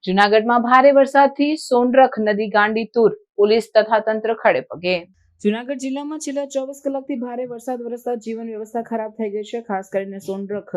જૂનાગઢમાં ભારે વરસાદથી સોનરખ નદી ગાંડી તૂર, પોલીસ તથા તંત્ર ખડે પગે। જૂનાગઢ જિલ્લામાં છેલ્લા 24 કલાકથી ભારે વરસાદ વરસતા જીવન વ્યવસ્થા ખરાબ થઈ ગઈ છે। ખાસ કરીને સોનરખ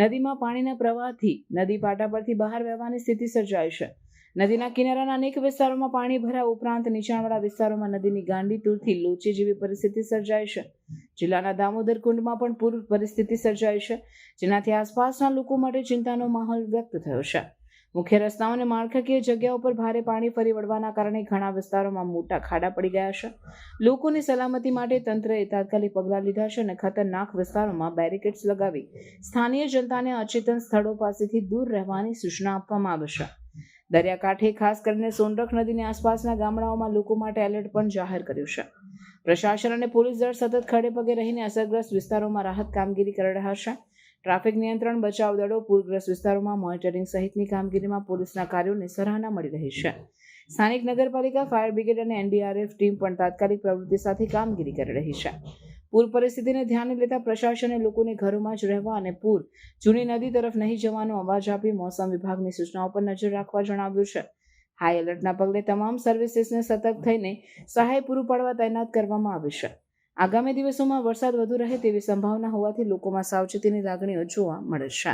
નદીમાં પાણીના પ્રવાહથી નદી પાટા પરથી બહાર વહેવાની સ્થિતિ સર્જાઈ છે। નદીના કિનારાના અનેક વિસ્તારોમાં પાણી ભરાવા ઉપરાંત નીચાણવાળા વિસ્તારોમાં નદીની ગાંડી તૂરથી લોચે જેવી પરિસ્થિતિ સર્જાઈ છે। જિલ્લાના દામોદર કુંડમાં પણ પૂર પરિસ્થિતિ સર્જાઈ છે, જેનાથી આસપાસના લોકો માટે ચિંતાનો માહોલ વ્યક્ત થયો છે। મુખ્ય રસ્તાઓ અને માળખાકીય જગ્યાઓ પર ભારે પાણી ફરી વળવાના કારણે ઘણા વિસ્તારોમાં મોટા ખાડા પડી ગયા છે। લોકોની સલામતી માટે તંત્રએ તાત્કાલિક પગલાં લીધા છે અને ખતરનાક વિસ્તારોમાં બેરિકેડ્સ લગાવી સ્થાનિય જનતાને અચેતન સ્થળો પાસેથી દૂર રહેવાની સૂચના આપવામાં આવી છે। દરિયાકાંઠે ખાસ કરીને સોનરખ નદીની આસપાસના ગામડાઓમાં લોકો માટે એલર્ટ પણ જાહેર કર્યું છે। પ્રશાસન અને પોલીસ દળ સતત ખડે પગે રહીને અસરગ્રસ્ત વિસ્તારોમાં રાહત કામગીરી કરી રહ્યા છે। ટ્રાફિક નિયંત્રણ, બચાવ દળો, પૂરગ્રસ્ત વિસ્તારોમાં મોનિટરિંગ સહિતની કામગીરીમાં પોલીસના કાર્યોને સરાહના મળી રહી છે। સ્થાનિક નગરપાલિકા, ફાયર બ્રિગેડ અને એનડીઆરએફ ટીમ પણ તાત્કાલિક પ્રવૃત્તિ સાથે કામગીરી કરી રહી છે। પૂર પરિસ્થિતિને ધ્યાને લેતા પ્રશાસને લોકોને ઘરોમાં જ રહેવા અને પૂર જૂની નદી તરફ નહીં જવાનો અવાજ આપી મોસમ વિભાગની સૂચનાઓ પર નજર રાખવા જણાવ્યું છે। હાઈ એલર્ટના પગલે તમામ સર્વિસીસને સતર્ક થઈને સહાય પૂરું પાડવા તૈનાત કરવામાં આવી છે। આગામી દિવસોમાં વરસાદ વધુ રહે તેવી સંભાવના હોવાથી લોકોમાં સાવચેતીની લાગણીઓ જોવા મળે છે।